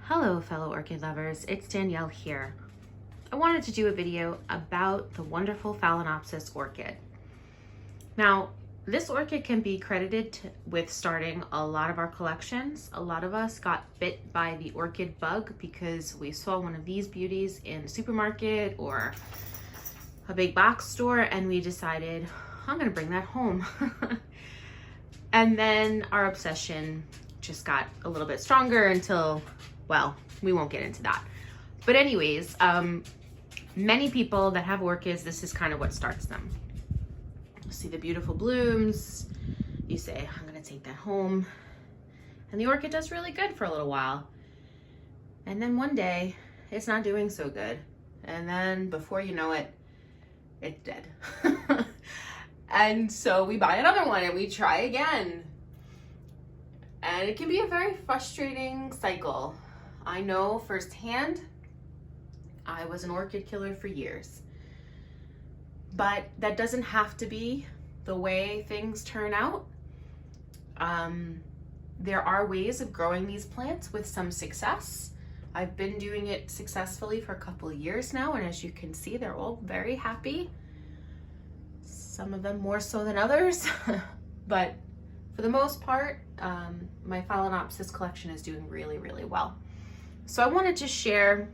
Hello fellow orchid lovers, it's Danielle here. I wanted to do a video about the wonderful Phalaenopsis orchid. Now, this orchid can be credited with starting a lot of our collections. A lot of us got bit by the orchid bug because we saw one of these beauties in the supermarket or a big box store and we decided, I'm gonna bring that home. And then our obsession just got a little bit stronger until, well, we won't get into that. But anyways, many people that have orchids, this is kind of what starts them. You see the beautiful blooms, you say, I'm gonna take that home. And the orchid does really good for a little while. And then one day, it's not doing so good. And then before you know it, it's dead. And so we buy another one and we try again. And it can be a very frustrating cycle. I know firsthand, I was an orchid killer for years. But that doesn't have to be the way things turn out. There are ways of growing these plants with some success. I've been doing it successfully for a couple of years now, and as you can see, they're all very happy. Some of them more so than others, but for the most part, my Phalaenopsis collection is doing really, really well. So I wanted to share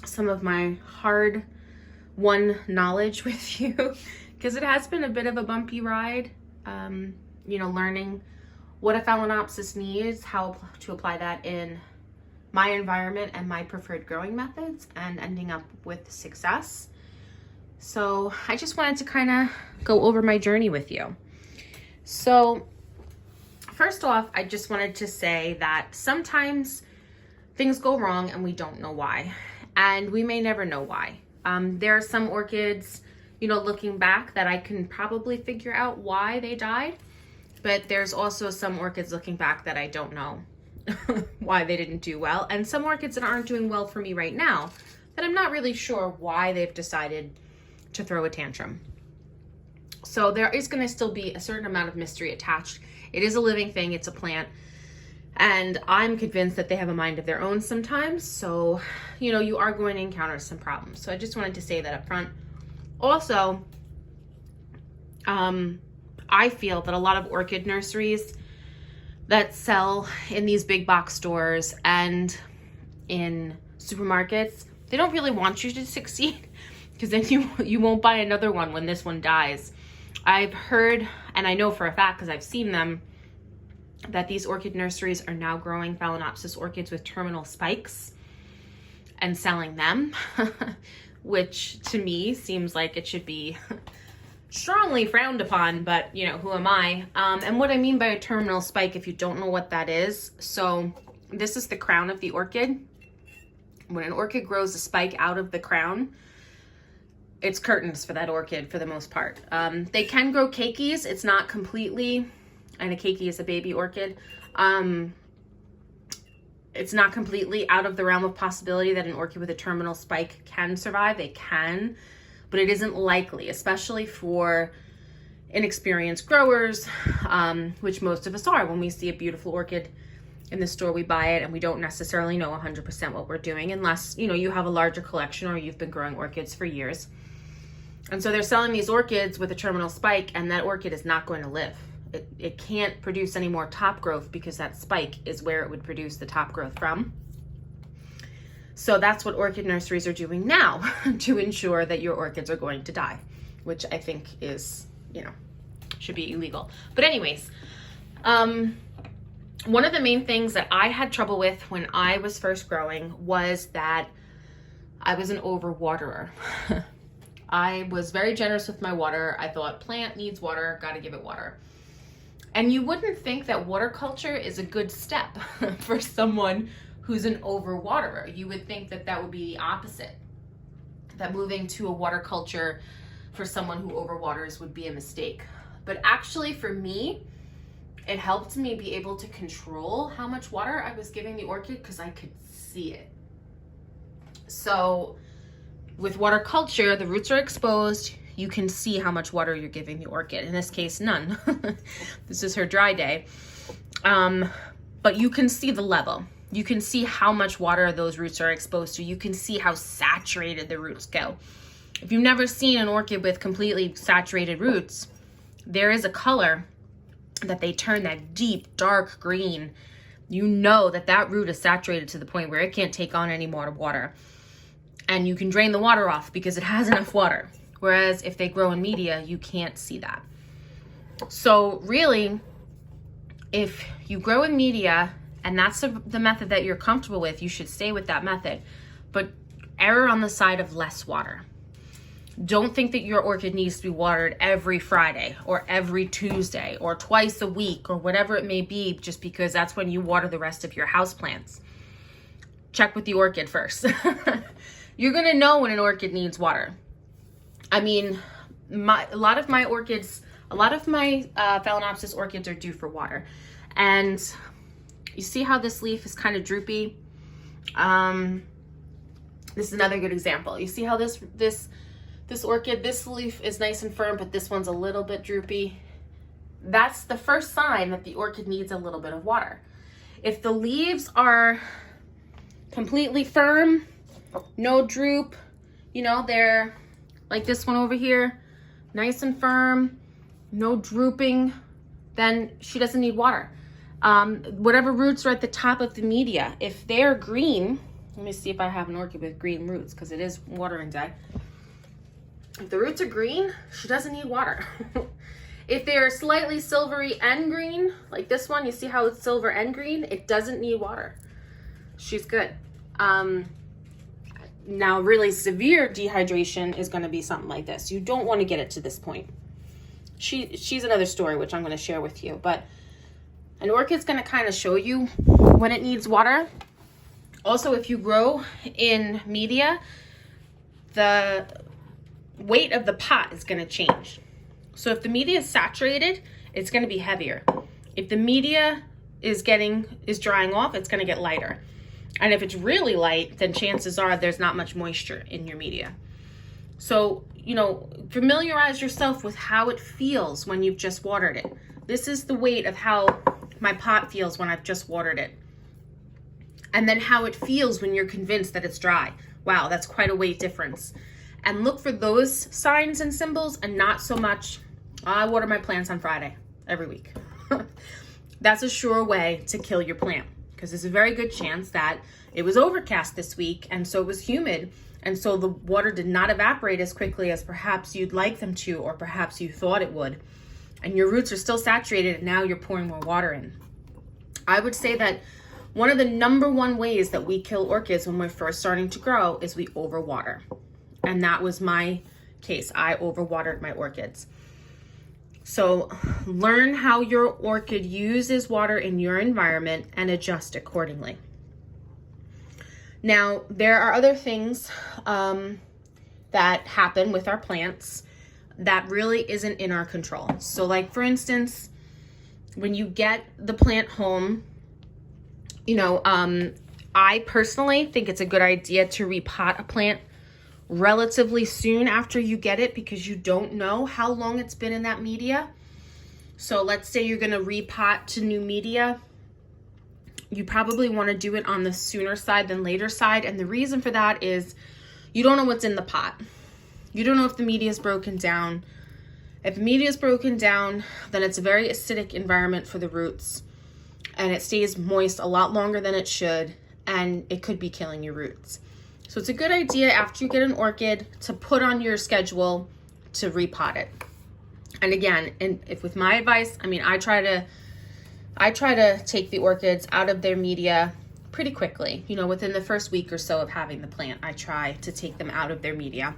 some of my hard-won knowledge with you because it has been a bit of a bumpy ride, learning what a Phalaenopsis needs, how to apply that in my environment and my preferred growing methods, and ending up with success. So I just wanted to kind of go over my journey with you. So first off, I just wanted to say that sometimes things go wrong and we don't know why, and we may never know why. There are some orchids, looking back, that I can probably figure out why they died, but there's also some orchids looking back that I don't know why they didn't do well, and some orchids that aren't doing well for me right now that I'm not really sure why they've decided to throw a tantrum. So there is going to still be a certain amount of mystery attached. It is a living thing, it's a plant, and I'm convinced that they have a mind of their own sometimes. So, you are going to encounter some problems. So I just wanted to say that up front. Also, I feel that a lot of orchid nurseries that sell in these big box stores and in supermarkets, they don't really want you to succeed, because then you won't buy another one when this one dies. I've heard, and I know for a fact because I've seen them, that these orchid nurseries are now growing Phalaenopsis orchids with terminal spikes and selling them, which to me seems like it should be strongly frowned upon, but who am I? And what I mean by a terminal spike, if you don't know what that is, so this is the crown of the orchid. When an orchid grows a spike out of the crown, it's curtains for that orchid for the most part. They can grow keikis. It's not completely, and a keiki is a baby orchid. It's not completely out of the realm of possibility that an orchid with a terminal spike can survive. They can, but it isn't likely, especially for inexperienced growers, which most of us are. When we see a beautiful orchid in the store, we buy it and we don't necessarily know 100% what we're doing, unless you have a larger collection or you've been growing orchids for years. And so they're selling these orchids with a terminal spike, and that orchid is not going to live. It can't produce any more top growth because that spike is where it would produce the top growth from. So that's what orchid nurseries are doing now to ensure that your orchids are going to die, which I think is, should be illegal. But anyways, one of the main things that I had trouble with when I was first growing was that I was an overwaterer. I was very generous with my water. I thought plant needs water, gotta give it water. And you wouldn't think that water culture is a good step for someone who's an overwaterer. You would think that that would be the opposite, that moving to a water culture for someone who overwaters would be a mistake. But actually for me, it helped me be able to control how much water I was giving the orchid because I could see it. So with water culture, the roots are exposed. You can see how much water you're giving the orchid. In this case, none. This is her dry day. But you can see the level. You can see how much water those roots are exposed to. You can see how saturated the roots go. If you've never seen an orchid with completely saturated roots, there is a color that they turn that deep, dark green. You know that that root is saturated to the point where it can't take on any more water. And you can drain the water off because it has enough water. Whereas if they grow in media, you can't see that. So really, if you grow in media and that's the method that you're comfortable with, you should stay with that method. But err on the side of less water. Don't think that your orchid needs to be watered every Friday or every Tuesday or twice a week or whatever it may be, just because that's when you water the rest of your houseplants. Check with the orchid first. You're gonna know when an orchid needs water. I mean, a lot of my Phalaenopsis orchids are due for water. And you see how this leaf is kind of droopy? This is another good example. You see how this orchid, this leaf is nice and firm, but this one's a little bit droopy. That's the first sign that the orchid needs a little bit of water. If the leaves are completely firm, no droop, you know, they're like this one over here, nice and firm, no drooping, then she doesn't need water. Whatever roots are at the top of the media, if they're green, let me see if I have an orchid with green roots because it is watering day. If the roots are green, she doesn't need water. If they're slightly silvery and green, like this one, you see how it's silver and green? It doesn't need water. She's good. Now, really severe dehydration is going to be something like this. You don't want to get it to this point. She's another story, which I'm going to share with you. But an orchid's going to kind of show you when it needs water. Also, if you grow in media, the weight of the pot is going to change. So if the media is saturated, it's going to be heavier. If the media is drying off, it's going to get lighter. And if it's really light, then chances are there's not much moisture in your media. So, you know, familiarize yourself with how it feels when you've just watered it. This is the weight of how my pot feels when I've just watered it. And then how it feels when you're convinced that it's dry. Wow, that's quite a weight difference. And look for those signs and symbols and not so much, I water my plants on Friday every week. That's a sure way to kill your plant because there's a very good chance that it was overcast this week and so it was humid and so the water did not evaporate as quickly as perhaps you'd like them to or perhaps you thought it would. And your roots are still saturated and now you're pouring more water in. I would say that one of the number one ways that we kill orchids when we're first starting to grow is we overwater. And that was my case. I overwatered my orchids. So learn how your orchid uses water in your environment and adjust accordingly. Now, there are other things that happen with our plants that really isn't in our control. So like, for instance, when you get the plant home, you know, I personally think it's a good idea to repot a plant relatively soon after you get it because you don't know how long it's been in that media. So let's say you're going to repot to new media. You probably want to do it on the sooner side than later side. And the reason for that is you don't know what's in the pot. You don't know if the media is broken down. If the media is broken down, then it's a very acidic environment for the roots and it stays moist a lot longer than it should and it could be killing your roots. So it's a good idea after you get an orchid to put on your schedule to repot it. And again, if with my advice, I mean, I try to take the orchids out of their media pretty quickly. You know, within the first week or so of having the plant, I try to take them out of their media.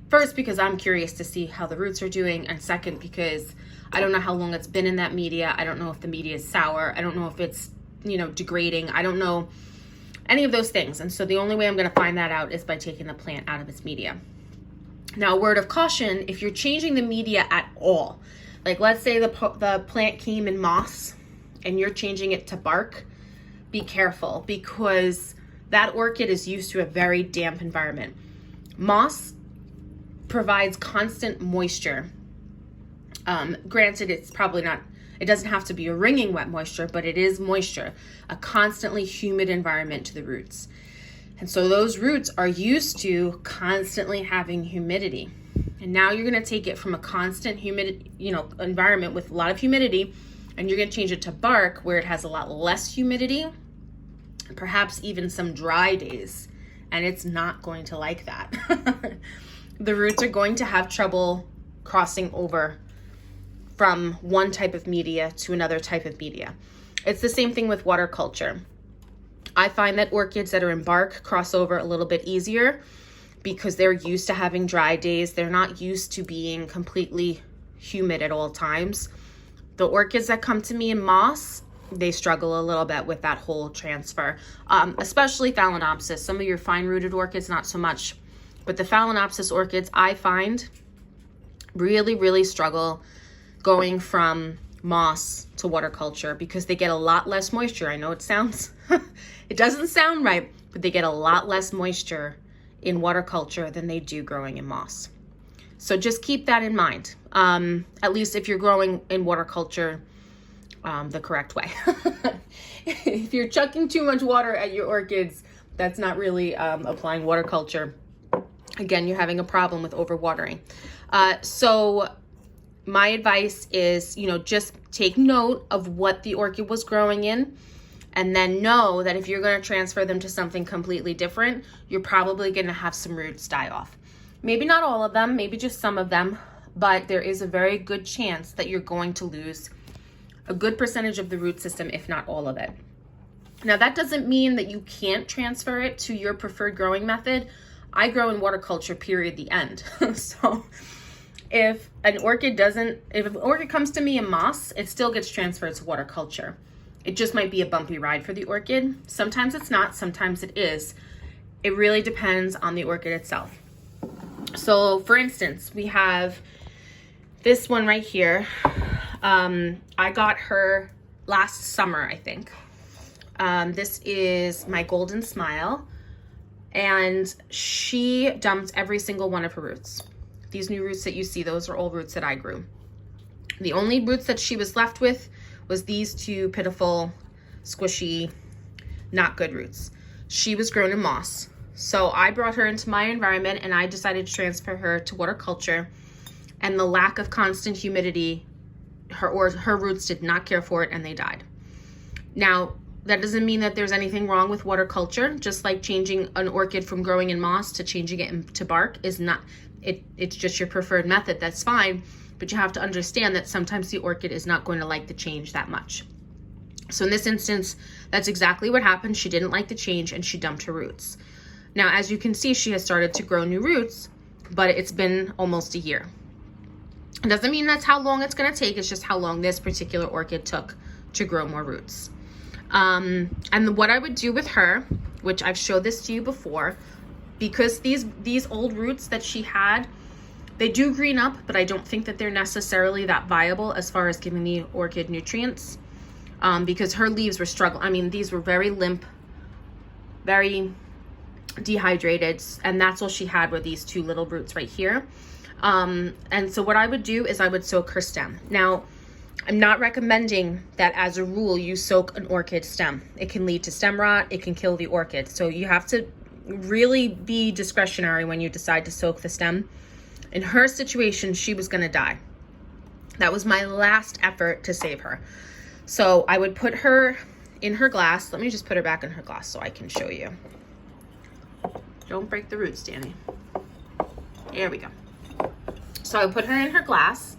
First, because I'm curious to see how the roots are doing. And second, because I don't know how long it's been in that media. I don't know if the media is sour. I don't know if it's, you know, degrading. I don't know any of those things. And so the only way I'm going to find that out is by taking the plant out of its media. Now, a word of caution, if you're changing the media at all, like let's say the plant came in moss and you're changing it to bark, be careful because that orchid is used to a very damp environment. Moss provides constant moisture. Granted, it's It doesn't have to be a wringing wet moisture, but it is moisture, a constantly humid environment to the roots. And so those roots are used to constantly having humidity. And now you're going to take it from a constant humid, environment with a lot of humidity, and you're going to change it to bark where it has a lot less humidity, perhaps even some dry days. And it's not going to like that. The roots are going to have trouble crossing over from one type of media to another type of media. It's the same thing with water culture. I find that orchids that are in bark cross over a little bit easier because they're used to having dry days. They're not used to being completely humid at all times. The orchids that come to me in moss, they struggle a little bit with that whole transfer, especially Phalaenopsis. Some of your fine-rooted orchids, not so much. But the Phalaenopsis orchids, I find, really, really struggle going from moss to water culture because they get a lot less moisture. I know it sounds, it doesn't sound right, but they get a lot less moisture in water culture than they do growing in moss. So just keep that in mind, at least if you're growing in water culture the correct way. If you're chucking too much water at your orchids, that's not really applying water culture. Again, you're having a problem with overwatering. So my advice is, just take note of what the orchid was growing in, and then know that if you're going to transfer them to something completely different, you're probably going to have some roots die off. Maybe not all of them, maybe just some of them, but there is a very good chance that you're going to lose a good percentage of the root system, if not all of it. Now, that doesn't mean that you can't transfer it to your preferred growing method. I grow in water culture, period, the end. So if an orchid comes to me in moss, it still gets transferred to water culture. It just might be a bumpy ride for the orchid. Sometimes it's not, sometimes it is. It really depends on the orchid itself. So for instance, we have this one right here. I got her last summer, I think. This is my Golden Smile, and she dumped every single one of her roots. These new roots that you see, those are all roots that I grew. The only roots that she was left with was these two pitiful, squishy, not good roots. She was grown in moss. So I brought her into my environment and I decided to transfer her to water culture, and the lack of constant humidity, her roots did not care for it and they died. Now, that doesn't mean that there's anything wrong with water culture. Just like changing an orchid from growing in moss to changing it into bark is not, it's just your preferred method. That's fine, but you have to understand that sometimes the orchid is not going to like the change that much. So in this instance, that's exactly what happened. She didn't like the change and she dumped her roots. Now, as you can see, she has started to grow new roots, but it's been almost a year. It doesn't mean that's how long it's going to take. It's just how long this particular orchid took to grow more roots. And what I would do with her, which I've showed this to you before, because these old roots that she had, they do green up, but I don't think that they're necessarily that viable as far as giving the orchid nutrients, because her leaves were struggling. I mean, these were very limp, very dehydrated, and that's all she had were these two little roots right here. And so what I would do is I would soak her stem. Now, I'm not recommending that as a rule you soak an orchid stem. It can lead to stem rot. It can kill the orchid. So you have to really be discretionary when you decide to soak the stem. In her situation, she was going to die. That was my last effort to save her. So I would put her in her glass. Let me just put her back in her glass so I can show you. Don't break the roots, Danny. There we go. So I would put her in her glass,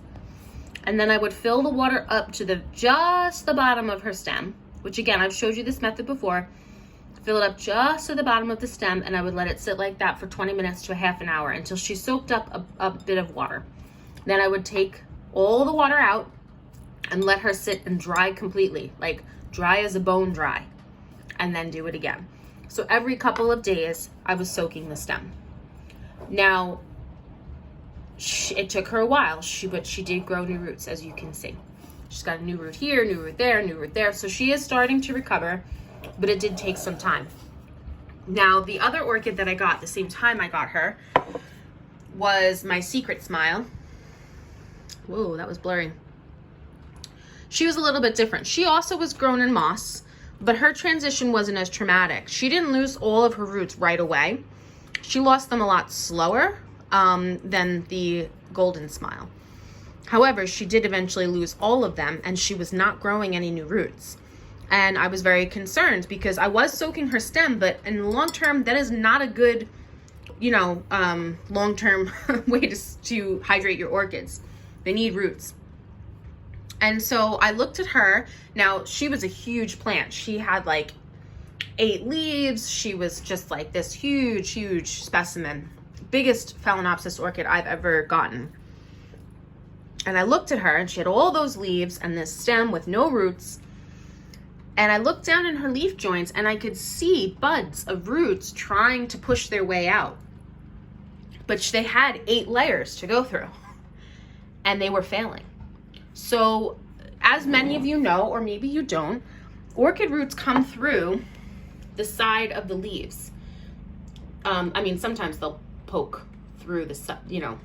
and then I would fill the water up to just the bottom of her stem, which again, I've showed you this method before. Fill it up just to the bottom of the stem, and I would let it sit like that for 20 minutes to a half an hour until she soaked up a bit of water. Then I would take all the water out and let her sit and dry completely, like dry as a bone dry, and then do it again. So every couple of days, I was soaking the stem. Now, it took her a while, but she did grow new roots, as you can see. She's got a new root here, new root there, new root there. So she is starting to recover, but it did take some time. Now, the other orchid that I got the same time I got her was my Secret Smile. Whoa, that was blurry. she was a little bit different. She also was grown in moss, but her transition wasn't as traumatic. She didn't lose all of her roots right away. She lost them a lot slower than the Golden Smile. However, she did eventually lose all of them, and she was not growing any new roots. And I was very concerned because I was soaking her stem, but in the long term, that is not a good, long-term way to hydrate your orchids. They need roots. And so I looked at her. Now, she was a huge plant. She had like 8 leaves. She was just like this huge specimen. Biggest Phalaenopsis orchid I've ever gotten. And I looked at her, and she had all those leaves and this stem with no roots. And I looked down in her leaf joints, and I could see buds of roots trying to push their way out. But they had 8 layers to go through, and they were failing. So, as many of you know, or maybe you don't, orchid roots come through the side of the leaves. Sometimes they'll poke through the,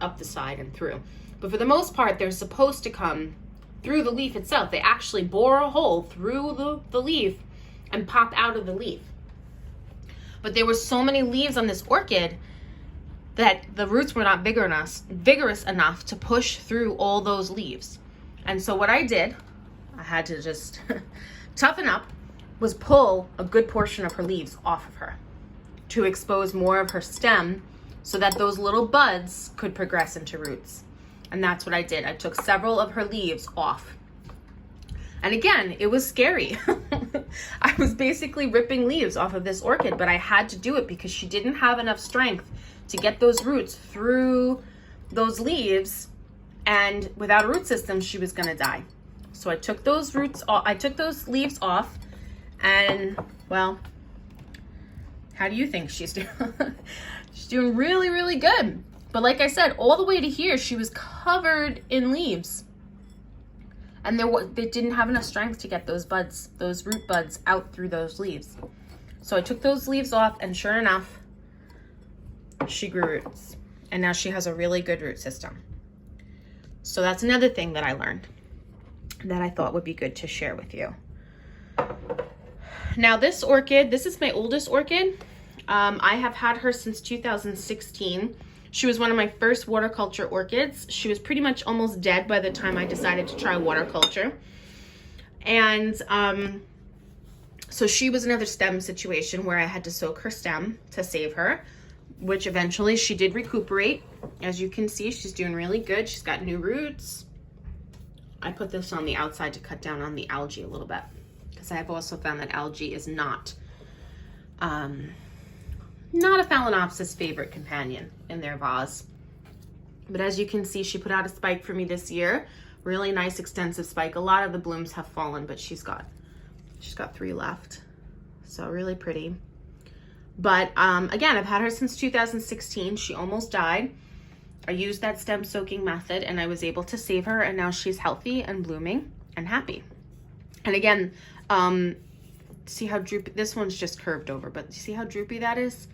up the side and through. But for the most part, they're supposed to come through the leaf itself. They actually bore a hole through the leaf and pop out of the leaf. But there were so many leaves on this orchid that the roots were not vigorous enough to push through all those leaves. And so what I did, I had to just toughen up, was pull a good portion of her leaves off of her to expose more of her stem so that those little buds could progress into roots. And that's what I did. I took several of her leaves off. And again, it was scary. I was basically ripping leaves off of this orchid, but I had to do it because she didn't have enough strength to get those roots through those leaves. And without a root system, she was gonna die. So I took those leaves off, and well, how do you think she's doing? She's doing really, really good. But like I said, all the way to here, she was covered in leaves. And they didn't have enough strength to get those root buds out through those leaves. So I took those leaves off, and sure enough, she grew roots. And now she has a really good root system. So that's another thing that I learned that I thought would be good to share with you. Now this orchid, this is my oldest orchid. I have had her since 2016. She was one of my first waterculture orchids. She was pretty much almost dead by the time I decided to try waterculture. And so she was another stem situation where I had to soak her stem to save her, which eventually she did recuperate. As you can see, she's doing really good. She's got new roots. I put this on the outside to cut down on the algae a little bit, because I have also found that algae is not a Phalaenopsis favorite companion in their vase. But as you can see, she put out a spike for me this year. Really nice extensive spike. A lot of the blooms have fallen, but she's got 3 left. So really pretty. But again, I've had her since 2016. She almost died. I used that stem soaking method, and I was able to save her, and now she's healthy and blooming and happy. And again, see how droopy, this one's just curved over, but see how droopy that is?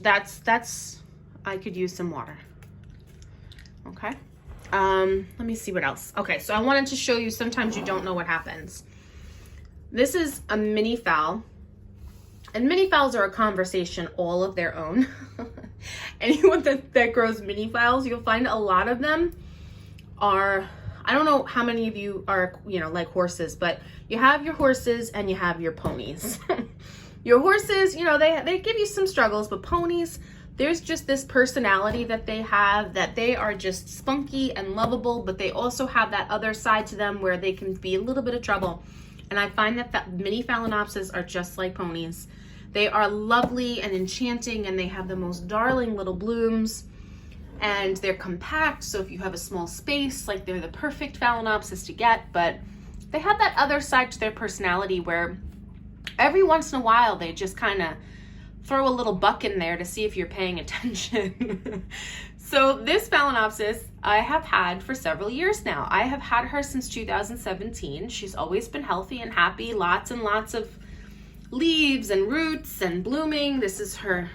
That's I could use some water. Okay. Let me see what else. Okay, so I wanted to show you, sometimes you don't know what happens. This is a mini phal, and mini phals are a conversation all of their own. Anyone that grows mini phals, you'll find a lot of them are, I don't know how many of you are, like horses, but you have your horses and you have your ponies. Your horses, they give you some struggles, but ponies, there's just this personality that they have, that they are just spunky and lovable, but they also have that other side to them where they can be a little bit of trouble. And I find that mini Phalaenopsis are just like ponies. They are lovely and enchanting, and they have the most darling little blooms, and they're compact. So if you have a small space, like, they're the perfect Phalaenopsis to get. But they have that other side to their personality where every once in a while they just kind of throw a little buck in there to see if you're paying attention. So this Phalaenopsis I have had for several years now. I have had her since 2017. She's always been healthy and happy, lots and lots of leaves and roots and blooming. This is her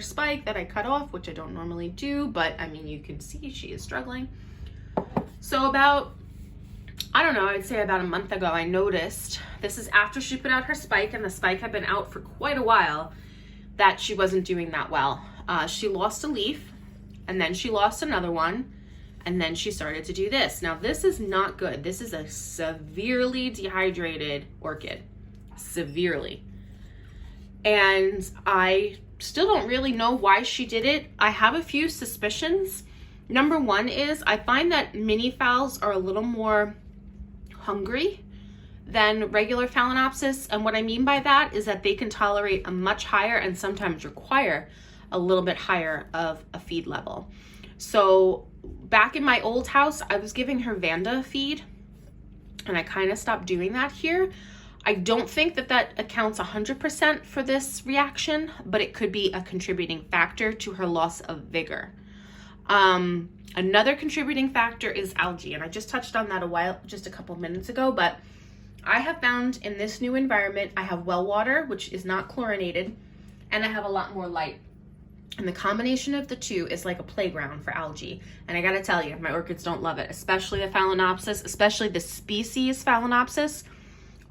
spike that I cut off, which I don't normally do, but I mean, you can see she is struggling. So about I don't know, I'd say about a month ago, I noticed, this is after she put out her spike, and the spike had been out for quite a while, that she wasn't doing that well. She lost a leaf, and then she lost another one, and then she started to do this. Now, this is not good. This is a severely dehydrated orchid, severely. And I still don't really know why she did it. I have a few suspicions. Number one is I find that mini phals are a little more hungry than regular Phalaenopsis, and what I mean by that is that they can tolerate a much higher and sometimes require a little bit higher of a feed level. So back in my old house, I was giving her Vanda feed, and I kind of stopped doing that here. I don't think that that accounts 100% for this reaction, but it could be a contributing factor to her loss of vigor. Another contributing factor is algae, and I just touched on that just a couple minutes ago, but I have found in this new environment, I have well water, which is not chlorinated, and I have a lot more light. And the combination of the two is like a playground for algae. And I gotta tell you, my orchids don't love it, especially the Phalaenopsis, especially the species Phalaenopsis,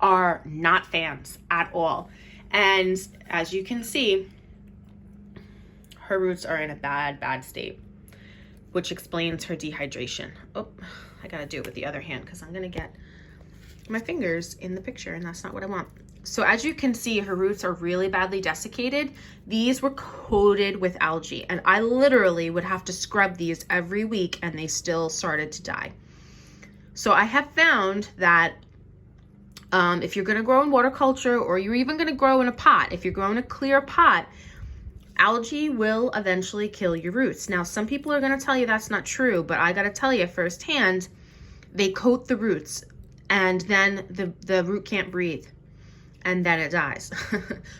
are not fans at all. And as you can see, her roots are in a bad state, which explains her dehydration. Oh, I gotta do it with the other hand because I'm gonna get my fingers in the picture, and that's not what I want. So as you can see, her roots are really badly desiccated. These were coated with algae, and I literally would have to scrub these every week, and they still started to die. So I have found that if you're gonna grow in water culture, or you're even gonna grow in a pot, if you're growing a clear pot, algae will eventually kill your roots. Now, some people are gonna tell you that's not true, but I gotta tell you firsthand, they coat the roots, and then the root can't breathe, and then it dies.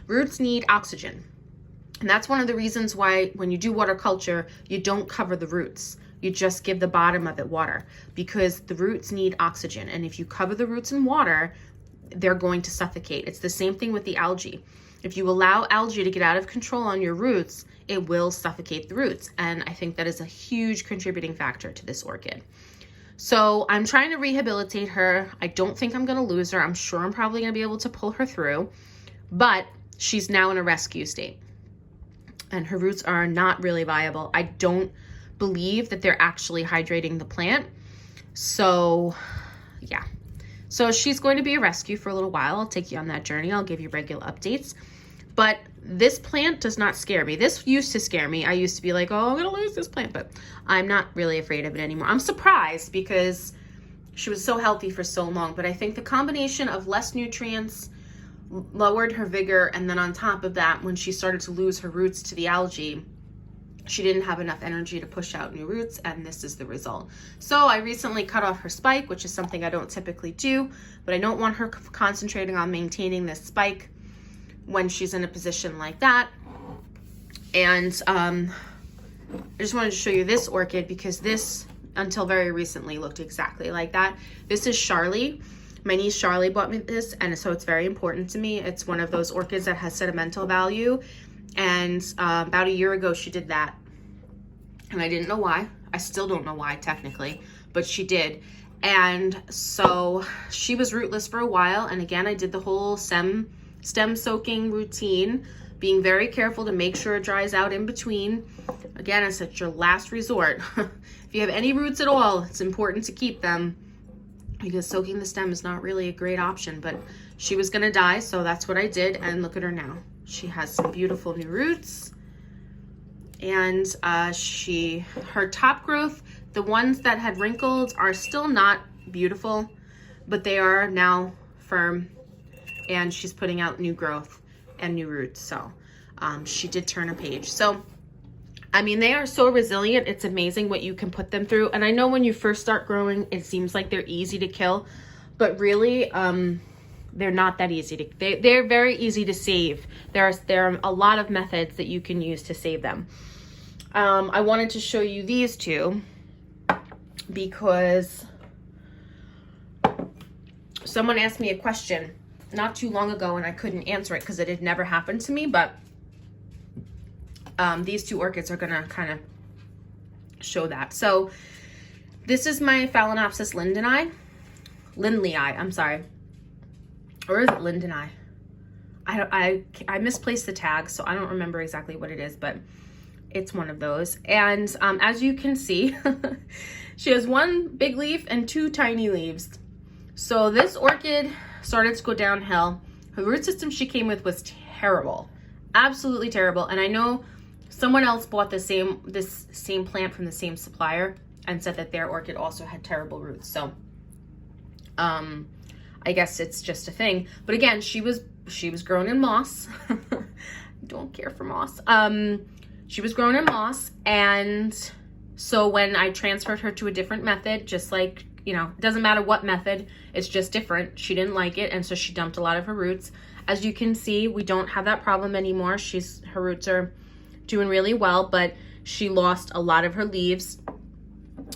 Roots need oxygen. And that's one of the reasons why when you do water culture, you don't cover the roots. You just give the bottom of it water, because the roots need oxygen. And if you cover the roots in water, they're going to suffocate. It's the same thing with the algae. If you allow algae to get out of control on your roots, it will suffocate the roots. And I think that is a huge contributing factor to this orchid. So I'm trying to rehabilitate her. I don't think I'm gonna lose her. I'm sure I'm probably gonna be able to pull her through, but she's now in a rescue state, and her roots are not really viable. I don't believe that they're actually hydrating the plant. So yeah. So she's going to be a rescue for a little while. I'll take you on that journey. I'll give you regular updates. But this plant does not scare me. This used to scare me. I used to be like, oh, I'm gonna lose this plant, but I'm not really afraid of it anymore. I'm surprised because she was so healthy for so long, but I think the combination of less nutrients lowered her vigor, and then on top of that, when she started to lose her roots to the algae, she didn't have enough energy to push out new roots, and this is the result. So I recently cut off her spike, which is something I don't typically do, but I don't want her concentrating on maintaining this spike when she's in a position like that. And I just wanted to show you this orchid because this, until very recently, looked exactly like that. This is Charlie. My niece Charlie bought me this, and so it's very important to me. It's one of those orchids that has sentimental value. And about a year ago, she did that. And I didn't know why. I still don't know why, technically, but she did. And so she was rootless for a while. And again, I did the whole stem soaking routine, being very careful to make sure it dries out in between. Again, it's at your last resort. If you have any roots at all, it's important to keep them, because soaking the stem is not really a great option. But she was gonna die, so that's what I did, and look at her now. She has some beautiful new roots, and her top growth, the ones that had wrinkled, are still not beautiful, but they are now firm, and she's putting out new growth and new roots. So she did turn a page. So I mean, they are so resilient. It's amazing what you can put them through. And I know when you first start growing, it seems like they're easy to kill, but really they're not that easy to, they're very easy to save. There are a lot of methods that you can use to save them. I wanted to show you these two because someone asked me a question not too long ago and I couldn't answer it because it had never happened to me, but these two orchids are gonna kind of show that. So this is my Phalaenopsis lindeni. Lindley eye, I'm sorry. Or is it Linden eye? I misplaced the tag, so I don't remember exactly what it is, but it's one of those. And as you can see, she has one big leaf and two tiny leaves. So this orchid started to go downhill. Her root system she came with was terrible, absolutely terrible. And I know someone else bought this same plant from the same supplier and said that their orchid also had terrible roots. So I guess it's just a thing. But again, she was grown in moss. Don't care for moss. She was grown in moss, and so when I transferred her to a different method, just like, you know, it doesn't matter what method, it's just different. She didn't like it, and so she dumped a lot of her roots. As you can see, we don't have that problem anymore. Her roots are doing really well, but she lost a lot of her leaves,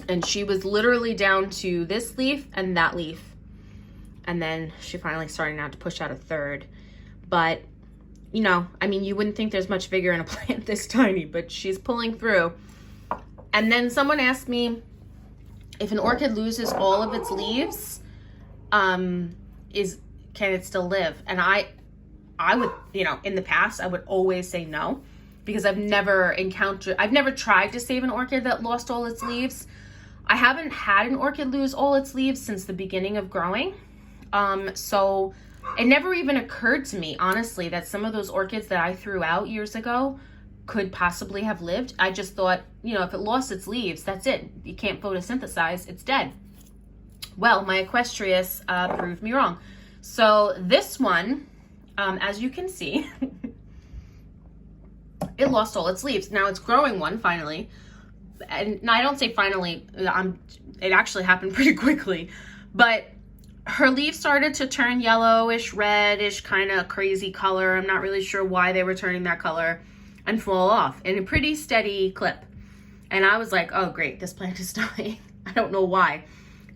and she was literally down to this leaf and that leaf. And then she finally started now to push out a third. But, you know, I mean, you wouldn't think there's much vigor in a plant this tiny, but she's pulling through. And then someone asked me if an orchid loses all of its leaves, can it still live? And I would, you know, in the past, I would always say no, because I've never tried to save an orchid that lost all its leaves. I haven't had an orchid lose all its leaves since the beginning of growing. So it never even occurred to me, honestly, that some of those orchids that I threw out years ago could possibly have lived. I just thought, you know, if it lost its leaves, that's it. You can't photosynthesize, it's dead. Well, my Equestrius proved me wrong. So this one, as you can see, it lost all its leaves. Now it's growing one finally. And I don't say finally, it actually happened pretty quickly, but her leaves started to turn yellowish, reddish, kind of crazy color. I'm not really sure why they were turning that color, and fall off in a pretty steady clip. And I was like, oh great, this plant is dying. I don't know why.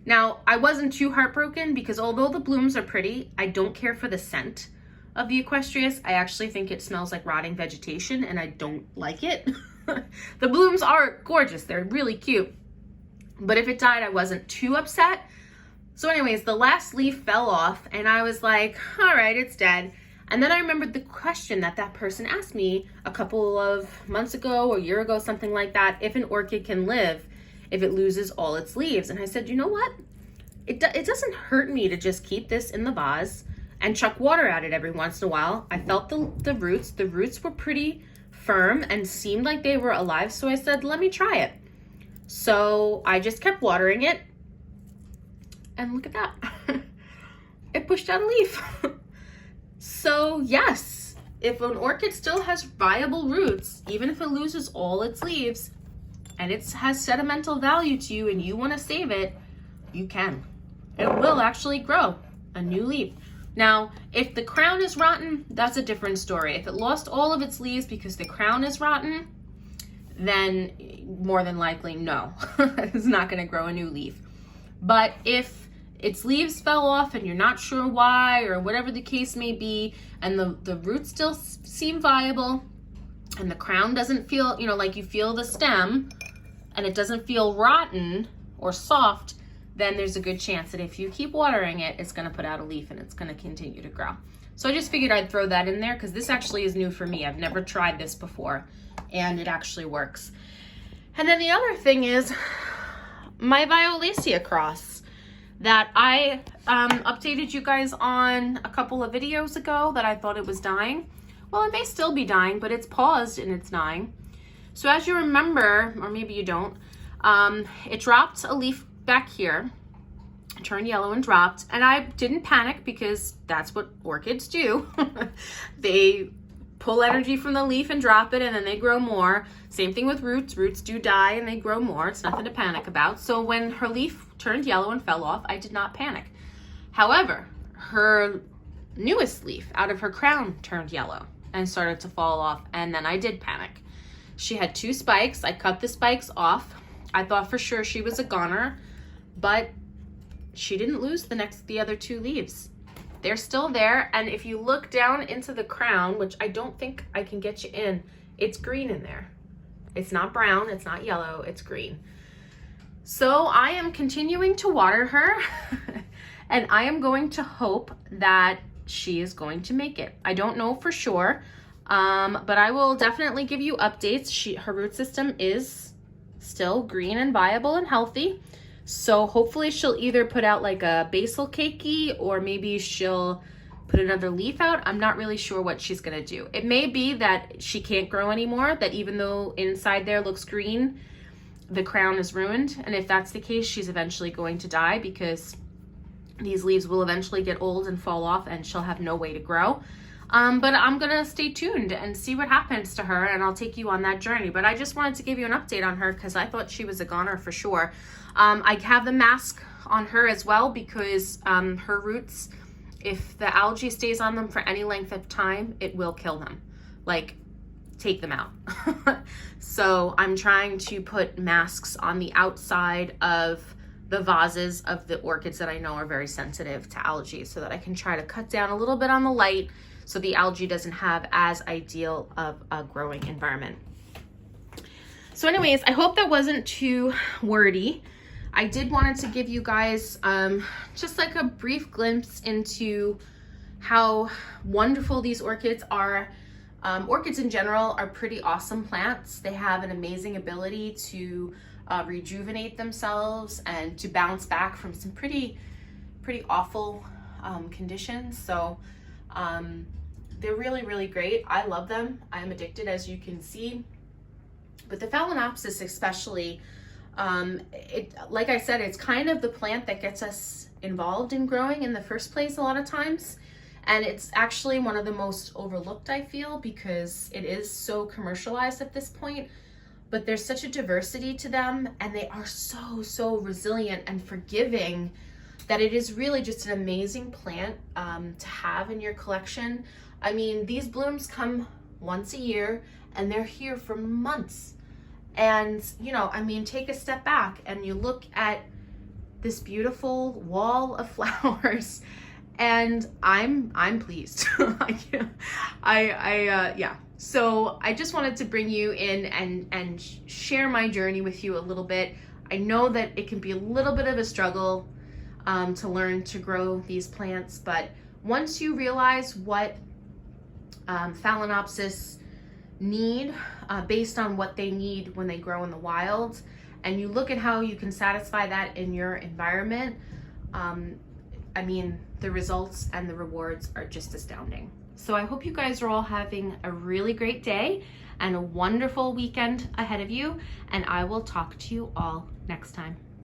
Now, I wasn't too heartbroken because although the blooms are pretty, I don't care for the scent of the Equestrius. I actually think it smells like rotting vegetation and I don't like it. The blooms are gorgeous. They're really cute. But if it died, I wasn't too upset. So anyways, the last leaf fell off and I was like, all right, it's dead. And then I remembered the question that person asked me a couple of months ago or a year ago, something like that, if an orchid can live if it loses all its leaves. And I said, you know what? It doesn't hurt me to just keep this in the vase and chuck water at it every once in a while. I felt the roots. The roots were pretty firm and seemed like they were alive. So I said, let me try it. So I just kept watering it. And look at that. It pushed out a leaf. So yes, if an orchid still has viable roots, even if it loses all its leaves and it has sentimental value to you and you want to save it, you can. It will actually grow a new leaf. Now, if the crown is rotten, that's a different story. If it lost all of its leaves because the crown is rotten, then more than likely, no, it's not going to grow a new leaf. But if its leaves fell off and you're not sure why or whatever the case may be, and the roots still seem viable and the crown doesn't feel, you know, like you feel the stem and it doesn't feel rotten or soft, then there's a good chance that if you keep watering it, it's going to put out a leaf and it's going to continue to grow. So I just figured I'd throw that in there because this actually is new for me. I've never tried this before and it actually works. And then the other thing is my Violacea cross that I updated you guys on a couple of videos ago that I thought it was dying. Well, it may still be dying, but it's paused and it's dying. So as you remember, or maybe you don't, it dropped a leaf back here, turned yellow and dropped, and I didn't panic because that's what orchids do. They pull energy from the leaf and drop it, and then they grow more. Same thing with roots. Roots do die and they grow more. It's nothing to panic about. So when her leaf turned yellow and fell off, I did not panic. However, her newest leaf out of her crown turned yellow and started to fall off, and then I did panic. She had 2 spikes. I cut the spikes off. I thought for sure she was a goner, but she didn't lose the other 2 leaves. They're still there, and if you look down into the crown, which I don't think I can get you in, it's green in there. It's not brown, it's not yellow, it's green. So I am continuing to water her, and I am going to hope that she is going to make it. I don't know for sure, but I will definitely give you updates. Her root system is still green and viable and healthy. So hopefully she'll either put out like a basil keiki, or maybe she'll put another leaf out. I'm not really sure what she's gonna do. It may be that she can't grow anymore, that even though inside there looks green, the crown is ruined. And if that's the case, she's eventually going to die, because these leaves will eventually get old and fall off and she'll have no way to grow. But I'm gonna stay tuned and see what happens to her, and I'll take you on that journey. But I just wanted to give you an update on her because I thought she was a goner for sure. I have the mask on her as well because her roots, if the algae stays on them for any length of time, it will kill them. Like, take them out. So I'm trying to put masks on the outside of the vases of the orchids that I know are very sensitive to algae, so that I can try to cut down a little bit on the light so the algae doesn't have as ideal of a growing environment. So anyways, I hope that wasn't too wordy. I did wanted to give you guys just like a brief glimpse into how wonderful these orchids are. Orchids in general are pretty awesome plants. They have an amazing ability to rejuvenate themselves and to bounce back from some pretty awful conditions. So they're really, really great. I love them. I am addicted, as you can see. But the Phalaenopsis especially, like I said, it's kind of the plant that gets us involved in growing in the first place a lot of times. And it's actually one of the most overlooked, I feel, because it is so commercialized at this point. But there's such a diversity to them, and they are so resilient and forgiving, that it is really just an amazing plant to have in your collection. I mean, these blooms come once a year and they're here for months. And, you know, I mean, take a step back and you look at this beautiful wall of flowers, and I'm pleased. Yeah. So I just wanted to bring you in and share my journey with you a little bit. I know that it can be a little bit of a struggle to learn to grow these plants, but once you realize what Phalaenopsis need based on what they need when they grow in the wild, and you look at how you can satisfy that in your environment, I mean, the results and the rewards are just astounding. So I hope you guys are all having a really great day and a wonderful weekend ahead of you, and I will talk to you all next time.